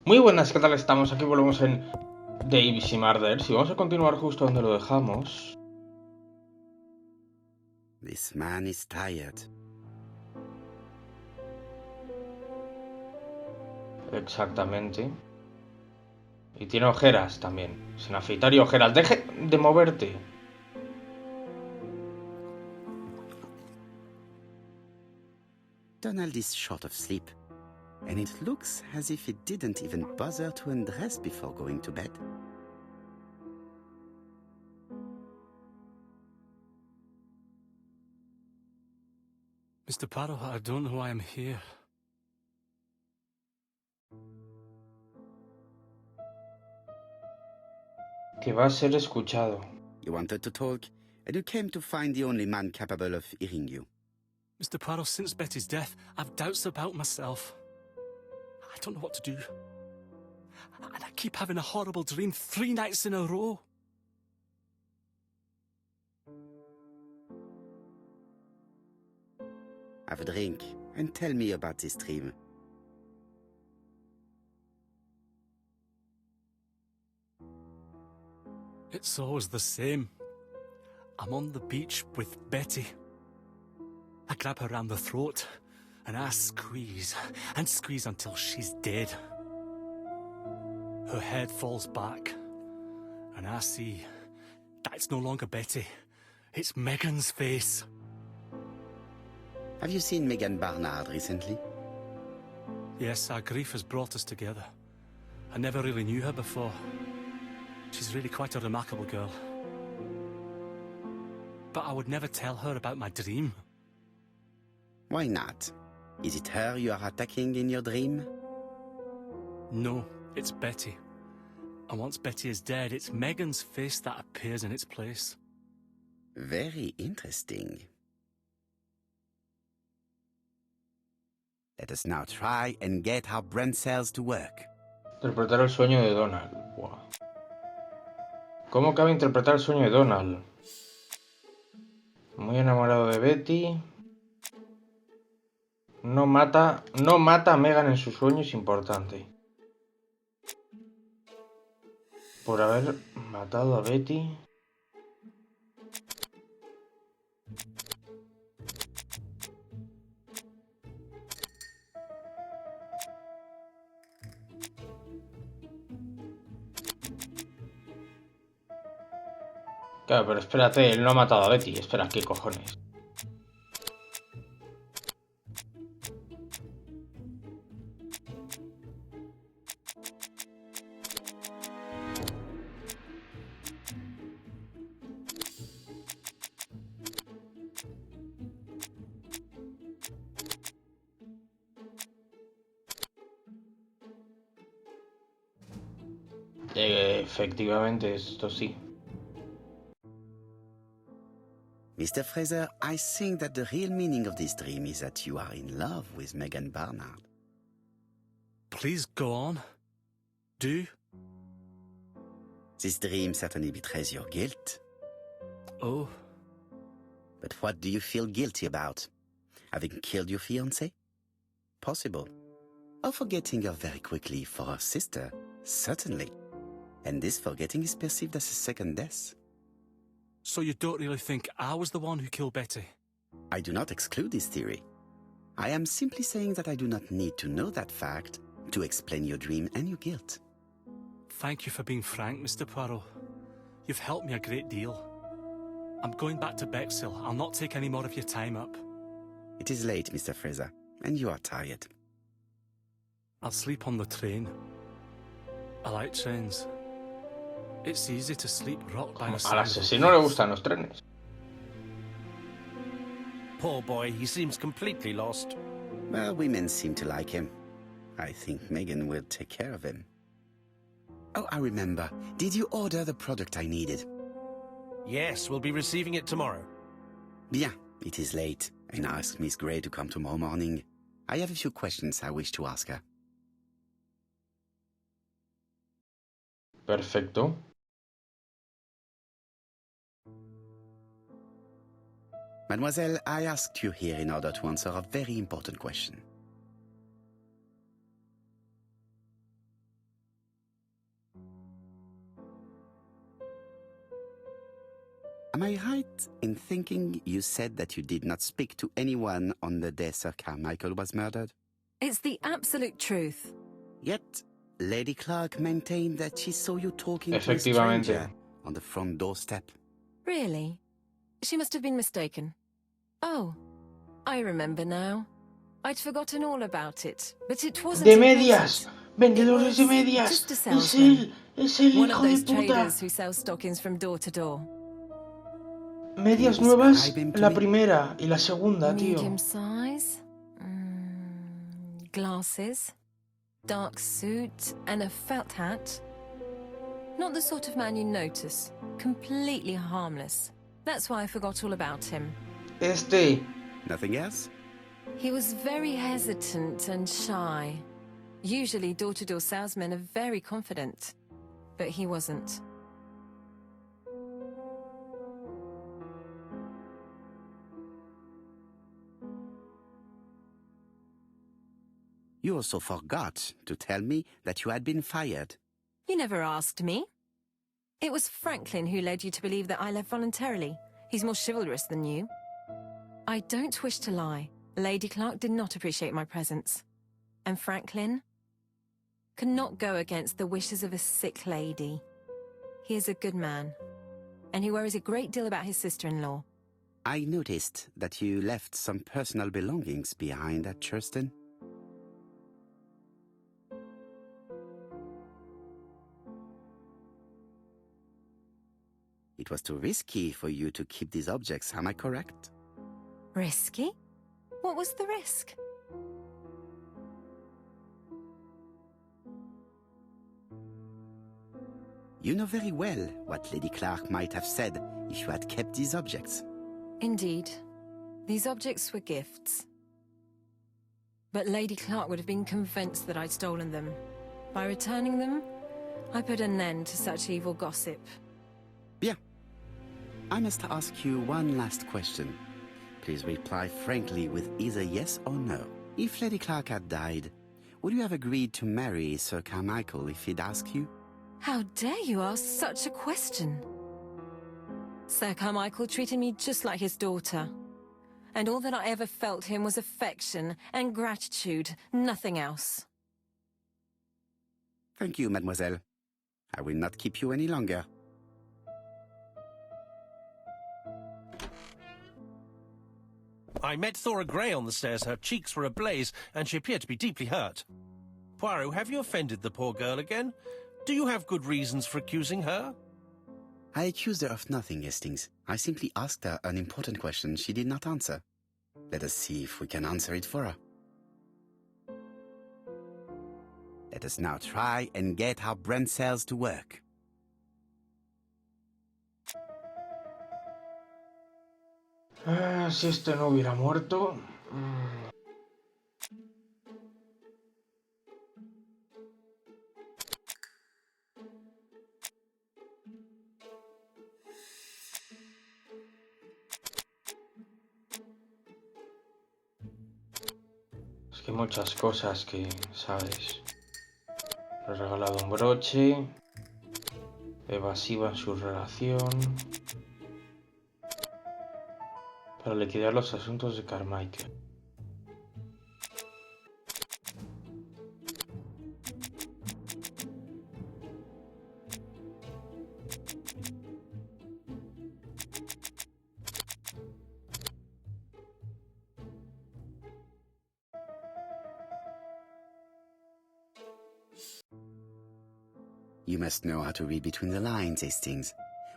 Muy buenas, ¿qué tal estamos? Aquí volvemos en Davis y Murders y vamos a continuar justo donde lo dejamos. This man is tired. Exactamente. Y tiene ojeras también. Sin afeitar y ojeras. ¡Deje de moverte! Donald is short of sleep, and it looks as if he didn't even bother to undress before going to bed. Mr. Parrow, I don't know why I'm here. Que va a ser escuchado. You wanted to talk, and you came to find the only man capable of hearing you. Mr. Parrow, since Betty's death, I've doubts about myself. I don't know what to do. And I keep having a horrible dream 3 nights in a row. Have a drink, and tell me about this dream. It's always the same. I'm on the beach with Betty. I grab her round the throat, and I squeeze, and squeeze until she's dead. Her head falls back, and I see that it's no longer Betty. It's Megan's face. Have you seen Megan Barnard recently? Yes, our grief has brought us together. I never really knew her before. She's really quite a remarkable girl. But I would never tell her about my dream. Why not? Is it her you are attacking in your dream? No, it's Betty. And once Betty is dead, it's Megan's face that appears in its place. Very interesting. Let us now try and get our brain cells to work. Interpretar el sueño de Donald. Buah. ¿Cómo cabe interpretar el sueño de Donald? Muy enamorado de Betty. No mata a Megan en su sueño, es importante. Por haber matado a Betty. Claro, pero espérate, él no ha matado a Betty. Espera, ¿qué cojones? Efectivamente, esto sí. Mr. Fraser, I think that the real meaning of this dream is that you are in love with Megan Barnard. Please go on. Do. This dream certainly betrays your guilt. Oh. But what do you feel guilty about? Having killed your fiancé? Possible. Or forgetting her very quickly for her sister? Certainly. And this forgetting is perceived as a second death. So you don't really think I was the one who killed Betty? I do not exclude this theory. I am simply saying that I do not need to know that fact to explain your dream and your guilt. Thank you for being frank, Mr. Poirot. You've helped me a great deal. I'm going back to Bexhill. I'll not take any more of your time up. It is late, Mr. Fraser, and you are tired. I'll sleep on the train. I like trains. It's easy to sleep rocked by the Al side of asesino le gustan los trenes. Poor boy, he seems completely lost. Well, women seem to like him. I think Megan will take care of him. Oh, I remember. Did you order the product I needed? Yes, we'll be receiving it tomorrow. Bien, it is late, and I asked Miss Gray to come tomorrow morning. I have a few questions I wish to ask her. Perfecto. Mademoiselle, I asked you here in order to answer a very important question. Am I right in thinking you said that you did not speak to anyone on the day Sir Carmichael was murdered? It's the absolute truth. Yet, Lady Clark maintained that she saw you talking to a Efectivamente. stranger on the front doorstep. Really? She must have been mistaken. Oh, I remember now. I'd forgotten all about it, but it wasn't ¡De important. medias! ¡Vendedores de It was medias! just a ¡Es salesman. él! ¡Es el One hijo of de those puta! traders who sell stockings from door to door. Medias Can you nuevas, describe him to la me? primera y la segunda, tío. Medium size, glasses, dark suit, and a felt hat. Not the sort of man you notice. Completely harmless. That's why I forgot all about him. Este. Nothing else? He was very hesitant and shy. Usually door-to-door salesmen are very confident, but he wasn't. You also forgot to tell me that you had been fired. You never asked me. It was Franklin who led you to believe that I left voluntarily. He's more chivalrous than you. I don't wish to lie. Lady Clark did not appreciate my presence. And Franklin cannot go against the wishes of a sick lady. He is a good man, and he worries a great deal about his sister-in-law. I noticed that you left some personal belongings behind at Churston. It was too risky for you to keep these objects, am I correct? Risky? What was the risk? You know very well what Lady Clark might have said if you had kept these objects. Indeed. These objects were gifts. But Lady Clark would have been convinced that I'd stolen them. By returning them, I put an end to such evil gossip. Bien. I must ask you one last question. Please reply frankly with either yes or no. If Lady Clark had died, would you have agreed to marry Sir Carmichael if he'd asked you? How dare you ask such a question? Sir Carmichael treated me just like his daughter. And all that I ever felt him was affection and gratitude, nothing else. Thank you, mademoiselle. I will not keep you any longer. I met Thora Grey on the stairs. Her cheeks were ablaze, and she appeared to be deeply hurt. Poirot, have you offended the poor girl again? Do you have good reasons for accusing her? I accused her of nothing, Hastings. I simply asked her an important question she did not answer. Let us see if we can answer it for her. Let us now try and get our brain cells to work. Si este no hubiera muerto... Es que hay muchas cosas que, ¿sabes? Le he regalado un broche. Evasiva en su relación. Para liquidar los asuntos de Carmichael. You must know how to read between the lines, Hastings.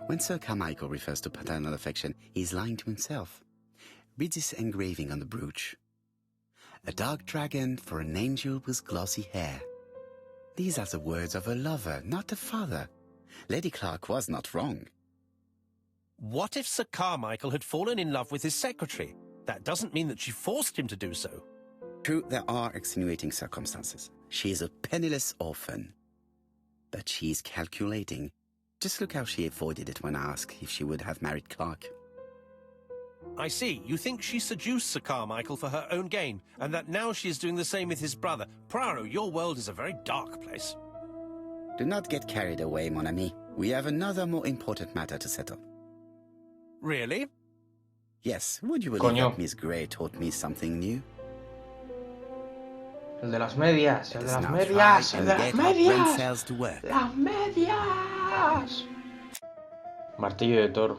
When Sir Carmichael refers to paternal affection, he is lying to himself. Read this engraving on the brooch. A dark dragon for an angel with glossy hair. These are the words of a lover, not a father. Lady Clark was not wrong. What if Sir Carmichael had fallen in love with his secretary? That doesn't mean that she forced him to do so. True, there are extenuating circumstances. She is a penniless orphan. But she is calculating. Just look how she avoided it when asked if she would have married Clark. I see. You think she seduced Sir Carmichael for her own gain, and that now she is doing the same with his brother. Poirot, your world is a very dark place. Do not get carried away, mon ami. We have another more important matter to settle. Really? Yes, would you believe Coño. that Miss Grey taught me something new? El de las medias, el de Let us las now medias, try el and de las get our brain medias. cells to work. ¡Las medias! Martillo de Thor.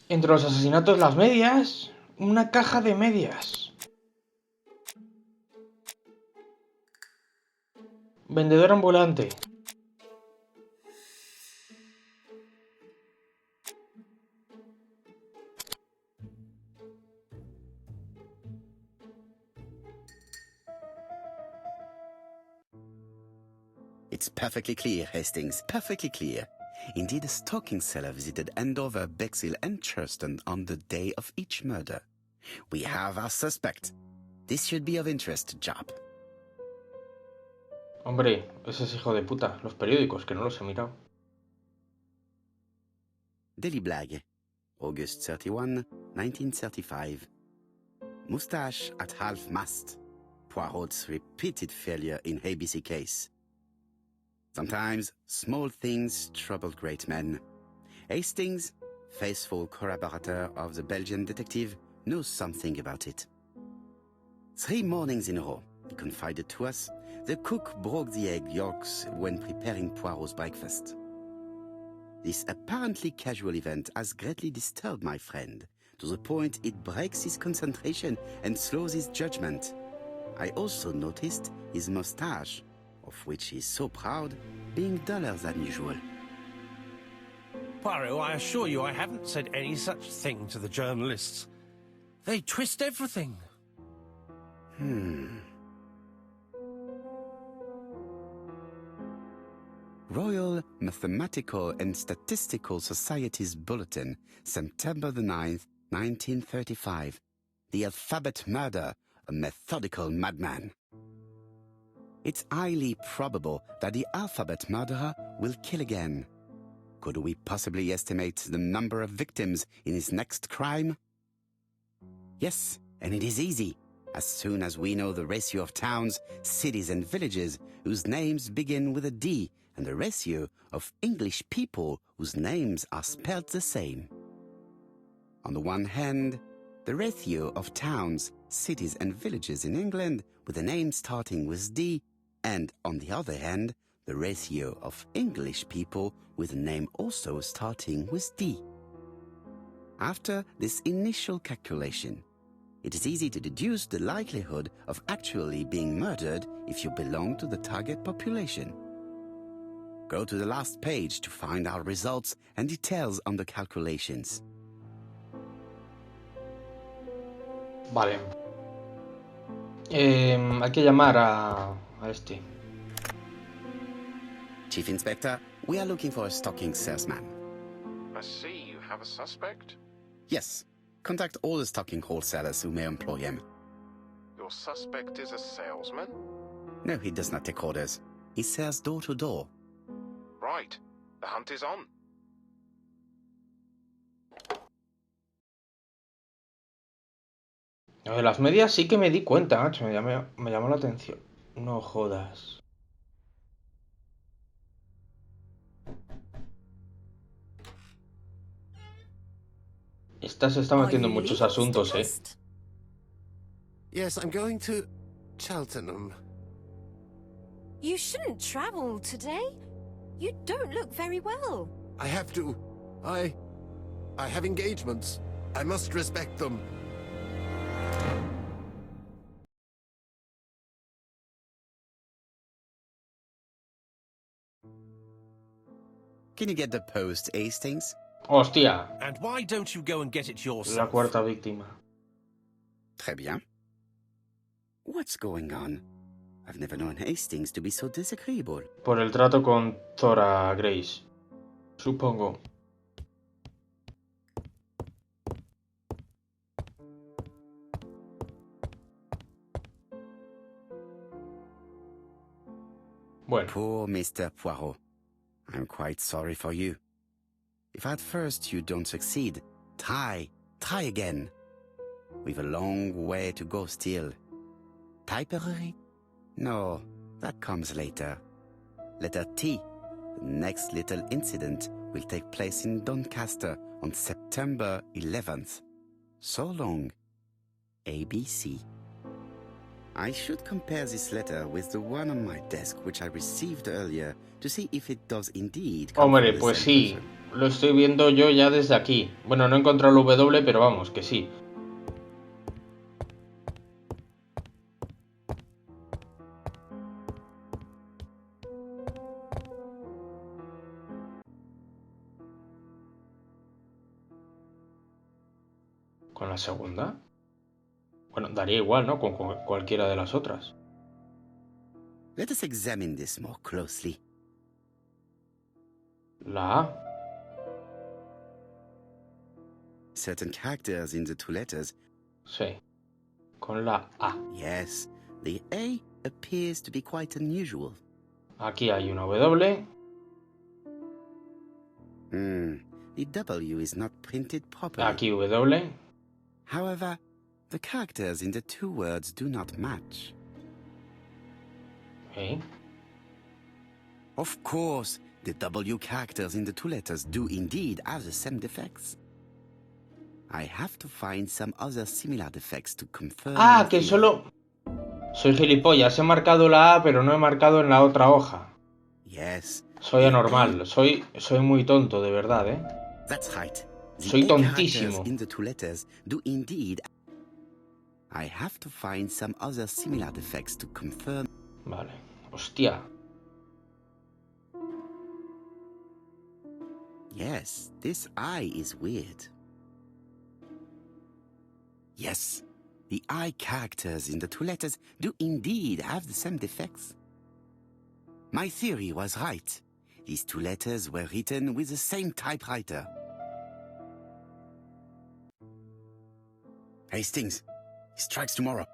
Entre los asesinatos, las medias. Una caja de medias. Vendedor ambulante. It's perfectly clear, Hastings, perfectly clear. Indeed, a stocking seller visited Andover, Bexhill and Churston on the day of each murder. We have our suspect. This should be of interest, Job. Hombre, ese es hijo de puta. Los periódicos, que no los he mirado. Daily Blag, August 31, 1935. Moustache at half-mast. Poirot's repeated failure in ABC case. Sometimes small things trouble great men. Hastings, faithful collaborator of the Belgian detective, knows something about it. 3 mornings in a row, he confided to us, the cook broke the egg yolks when preparing Poirot's breakfast. This apparently casual event has greatly disturbed my friend, to the point it breaks his concentration and slows his judgment. I also noticed his mustache, of which he is so proud, being duller than usual. Poirot, I assure you I haven't said any such thing to the journalists. They twist everything. Royal Mathematical and Statistical Society's Bulletin, September the 9th, 1935. The Alphabet Murder, a methodical madman. It's highly probable that the alphabet murderer will kill again. Could we possibly estimate the number of victims in his next crime? Yes, and it is easy. As soon as we know the ratio of towns, cities and villages whose names begin with a D and the ratio of English people whose names are spelled the same. On the one hand, the ratio of towns, cities and villages in England with a name starting with D, and on the other hand, the ratio of English people with a name also starting with D. After this initial calculation, it is easy to deduce the likelihood of actually being murdered if you belong to the target population. Go to the last page to find our results and details on the calculations. Vale. Hay que llamar a este. Chief Inspector, we are looking for a stocking salesman. I see you have a suspect. Yes. Contact all the stocking wholesalers who may employ him. Your suspect is a salesman? No, he does not take orders. He sells door to door. Right. The hunt is on. Lo de las medias sí que me di cuenta, macho. Me llamó la atención. No jodas. Esta se está metiendo en muchos asuntos, ¿eh? Yes, I'm going to Cheltenham. You shouldn't travel today. You don't look very well. I have to. I have engagements. I must respect them. Can you get the post, Hastings? ¡Hostia! And why don't you go and get it La yourself? cuarta víctima. Très bien. What's going on? I've never known Hastings to be so disagreeable. Por el trato con Zora Grace. Supongo. Bueno. Poor Mr. Poirot. I'm quite sorry for you. If at first you don't succeed, try again. We've a long way to go still. Typery? No, that comes later. Letter T, the next little incident will take place in Doncaster on September 11th. So long, ABC. I should compare this letter with the one on my desk which I received earlier to see if it does indeed come Hombre, from the pues same sí. person. Lo estoy viendo yo ya desde aquí. Bueno, no he encontrado el W, pero vamos, que sí. ¿Con la segunda? Bueno, daría igual, ¿no? Con cualquiera de las otras. Let us examine this more closely. La A. Certain characters in the two letters. Sí. Con la A. Yes, the A appears to be quite unusual. Aquí hay una W. The W is not printed properly. Aquí W. However, the characters in the two words do not match. ¿Eh? Of course, the W characters in the two letters do indeed have the same defects. I have to find some other similar defects to confirm. Ah, my que theory. solo... Soy gilipollas. He marcado la A, pero no he marcado en la otra hoja. Yes. Soy the anormal. Soy muy tonto, de verdad, ¿eh? That's right. The Soy A tontísimo. characters in the two letters do indeed. I have to find some other similar defects to confirm. Vale. Hostia. Yes, this I is weird. Yes, the I characters in the two letters do indeed have the same defects. My theory was right. These two letters were written with the same typewriter. Hastings, he strikes tomorrow.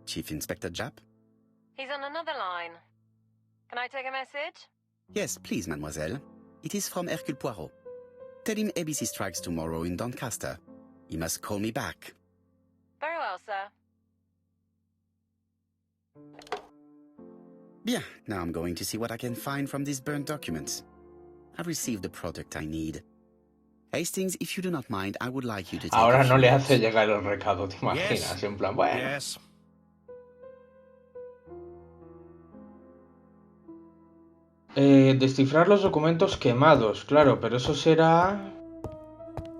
Chief Inspector Japp? He's on another line. Can I take a message? Yes, please, mademoiselle. It is from Hercule Poirot. Tell him ABC strikes tomorrow in Doncaster. He must call me back. Very well, sir. Bien, now I'm going to see what I can find from these burnt documents. I've received the product I need. Hastings, if you do not mind, I would like you to take Ahora a no few le notes. hace llegar el recado, ¿te imaginas? Yes. En plan, bueno. Yes. Descifrar los documentos quemados, claro, pero eso será...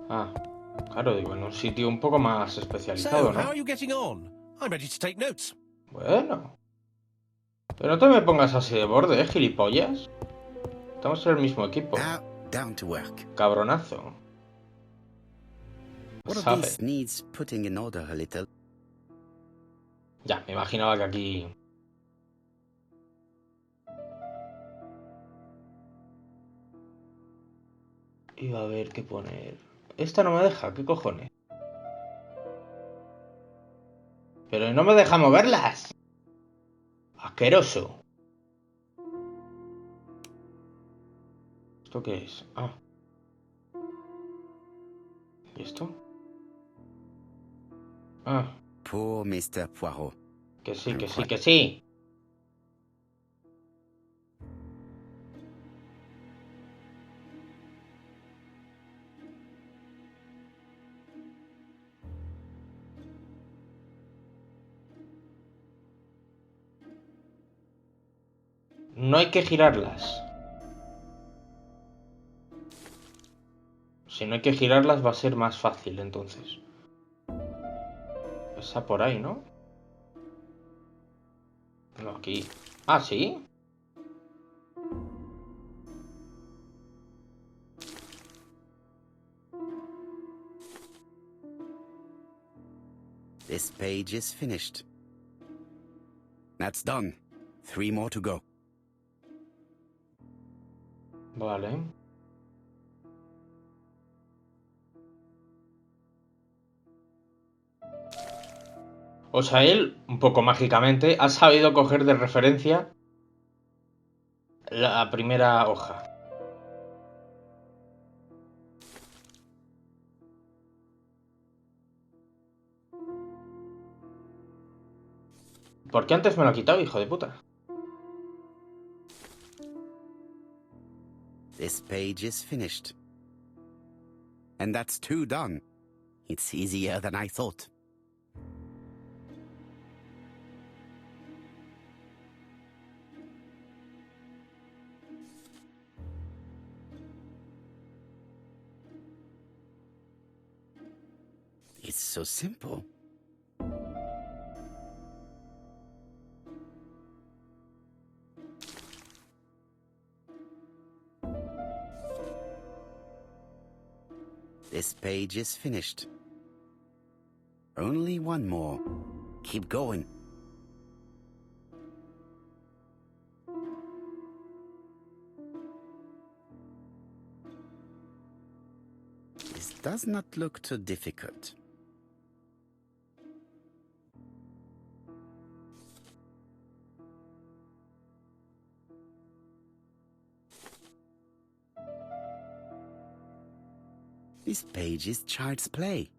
Ah, claro, digo, en un sitio un poco más especializado, So, how ¿no? are you getting on? I'm ready to take notes. Bueno. Pero no te me pongas así de borde, ¿eh, gilipollas? Estamos en el mismo equipo. Now, down to work. Cabronazo. What of Sabe. this needs putting in order a little. Ya, me imaginaba que aquí... Iba a ver qué poner... Esta no me deja, ¿qué cojones? Pero no me deja moverlas. Asqueroso. ¿Esto qué es? Ah. ¿Y esto? Ah, Poor Mr. Poirot. que sí, que sí, que sí. No hay que girarlas. Si no hay que girarlas va a ser más fácil entonces. Esa por ahí, ¿no? No, aquí. Ah, ¿sí? This page is finished. That's done. 3 more to go. Vale. O sea, él, un poco mágicamente, ha sabido coger de referencia la primera hoja. ¿Por qué antes me lo ha quitado, hijo de puta? This page is finished. And that's 2 done. It's easier than I thought. It's so simple. This page is finished. Only 1 more. Keep going. This does not look too difficult. This page is child's play.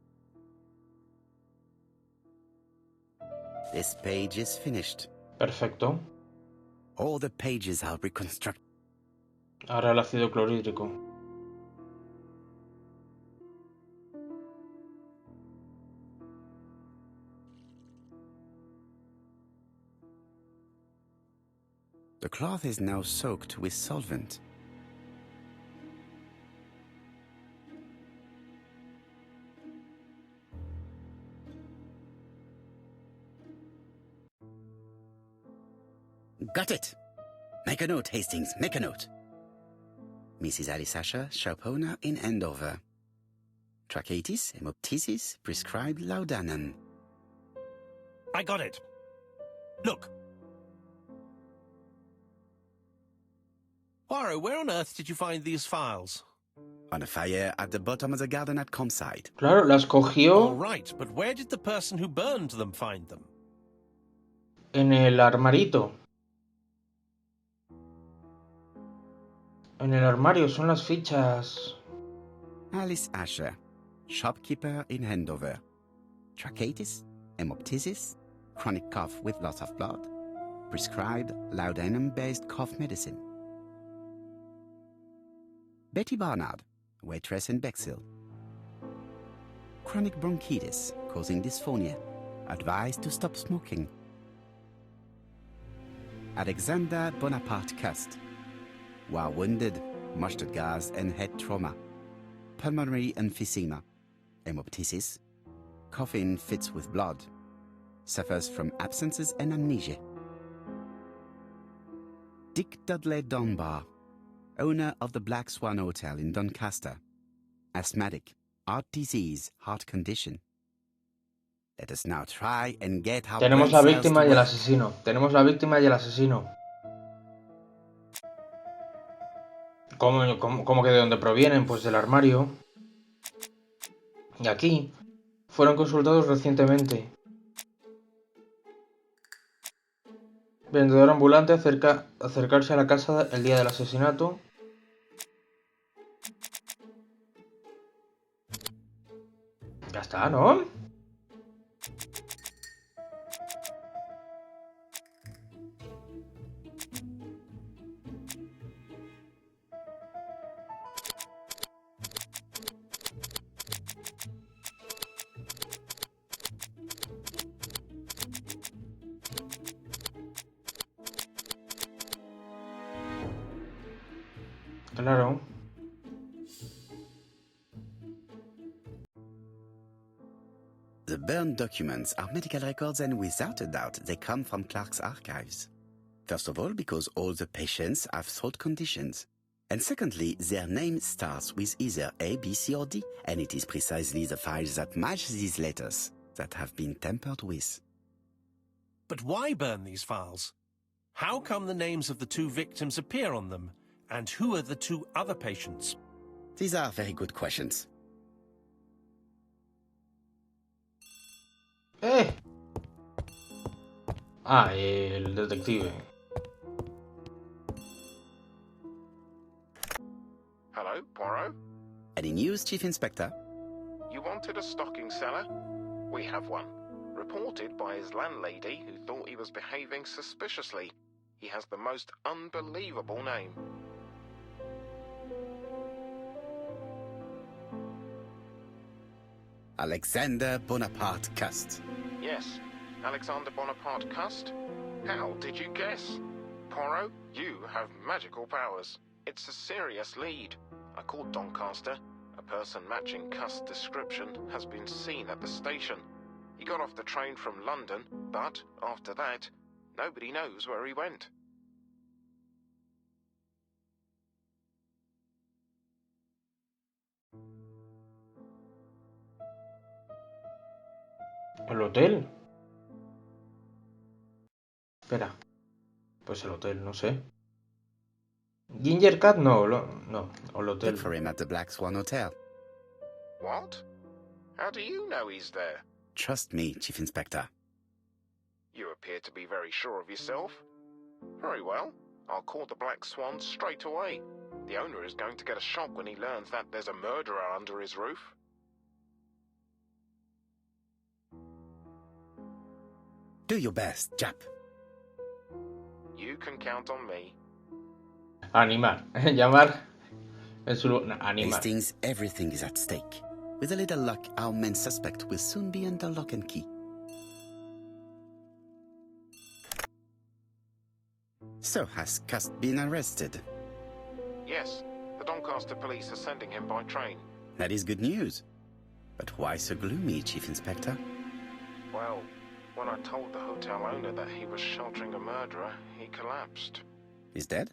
This page is finished. Perfecto. All the pages are reconstructed. Ahora el ácido clorhídrico. The cloth is now soaked with solvent. Got it! Make a note, Hastings, make a note. Mrs. Alice Asher, shop owner in Andover. Tracheitis, hemoptysis, prescribed laudanum. I got it. Look. Poirot, where on earth did you find these files? On a fire at the bottom of the garden at Comside. Claro, las All cogió right, but where did the person who burned them find them? en el armarito. En el armario son las fichas. Alice Asher, shopkeeper in Andover. Tracheitis, hemoptysis, chronic cough with loss of blood. Prescribed laudanum-based cough medicine. Betty Barnard, waitress in Bexhill. Chronic bronchitis causing dysphonia. Advised to stop smoking. Alexander Bonaparte Cust. While wounded, mustard gas and head trauma. Pulmonary emphysema. Hemoptysis. Coughing fits with blood. Suffers from absences and amnesia. Dick Dudley Dunbar, owner of the Black Swan Hotel in Doncaster. Asthmatic, heart disease, heart condition. Let us now try and get our Tenemos la brain cells víctima to y el work. asesino. Tenemos la víctima y el asesino. ¿Cómo que de dónde provienen? Pues del armario. Y aquí fueron consultados recientemente. Vendedor ambulante acercarse a la casa el día del asesinato. Ya está, ¿no? Claro. The burned documents are medical records, and without a doubt, they come from Clark's archives. First of all, because all the patients have throat conditions. And secondly, their name starts with either A, B, C, or D, and it is precisely the files that match these letters that have been tampered with. But why burn these files? How come the names of the 2 victims appear on them? And who are the 2 other patients? These are very good questions. Ah, el detective. Hello, Poirot? Any news, Chief Inspector? You wanted a stocking seller? We have one. Reported by his landlady who thought he was behaving suspiciously. He has the most unbelievable name. Alexander Bonaparte Cust. Yes, Alexander Bonaparte Cust? How did you guess? Poirot, you have magical powers. It's a serious lead. I called Doncaster. A person matching Cust's description has been seen at the station. He got off the train from London, but after that, nobody knows where he went. ¿El hotel? Espera. Pues el hotel, no sé. Ginger Cat no, no, o el hotel. Look for him at the Black Swan Hotel. What? How do you know he's there? Trust me, Chief Inspector. You appear to be very sure of yourself. Very well. I'll call the Black Swan straight away. The owner is going to get a shock when he learns that there's a murderer under his roof. Do your best, Jap. You can count on me. Animar. Llamar. En su lugar. Animar. Hastings, everything is at stake. With a little luck, our main suspect will soon be under lock and key. So, has Cust been arrested? Yes, the Doncaster police are sending him by train. That is good news. But why so gloomy, Chief Inspector? Well, when I told the hotel owner that he was sheltering a murderer, he collapsed. He's dead?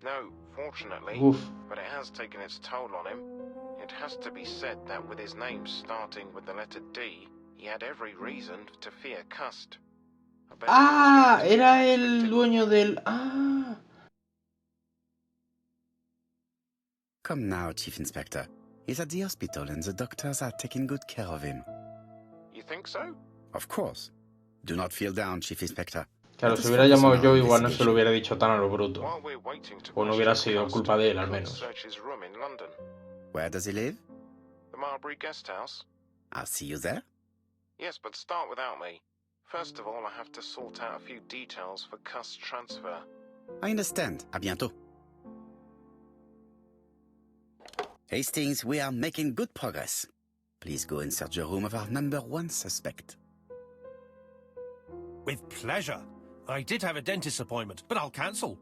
No, fortunately, Oof. but it has taken its toll on him. It has to be said that with his name starting with the letter D, he had every reason to fear Cust. I bet Ah, he was era going to el protect dueño del... Ah. Come now, Chief Inspector. He's at the hospital and the doctors are taking good care of him. You think so? Of course. Do not feel down, Chief Inspector. Claro, Let si us hubiera focus on llamado our yo, igual no se lo investigation. hubiera dicho tan a lo bruto. While we're waiting to O no hubiera question sido Cust, culpa de él, al could menos. search his room in London. Where does he live? The Marbury Guest House? I'll see you there. Yes, but start without me. First of all, I have to sort out a few details for Cust's transfer. I understand. À bientôt. Hastings, we are making good progress. Please go and search the room of our number one suspect. With pleasure. I did have a dentist appointment, but I'll cancel.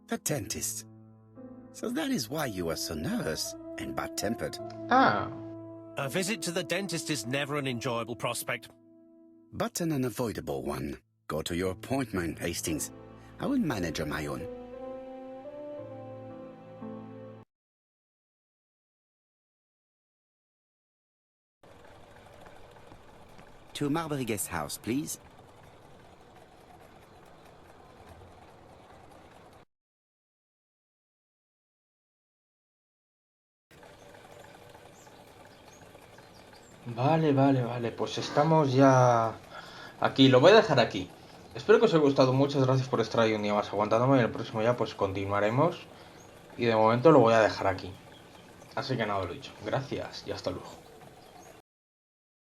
The dentist. So that is why you were so nervous and bad-tempered. Ah. A visit to the dentist is never an enjoyable prospect. But an unavoidable one. Go to your appointment, Hastings. I will manage on my own. To Marbury Guest House, please. Vale, pues estamos ya aquí, lo voy a dejar aquí. Espero que os haya gustado, muchas gracias por estar ahí un día más aguantándome, y en el próximo ya pues continuaremos y de momento lo voy a dejar aquí. Así que nada, lo dicho, gracias y hasta luego.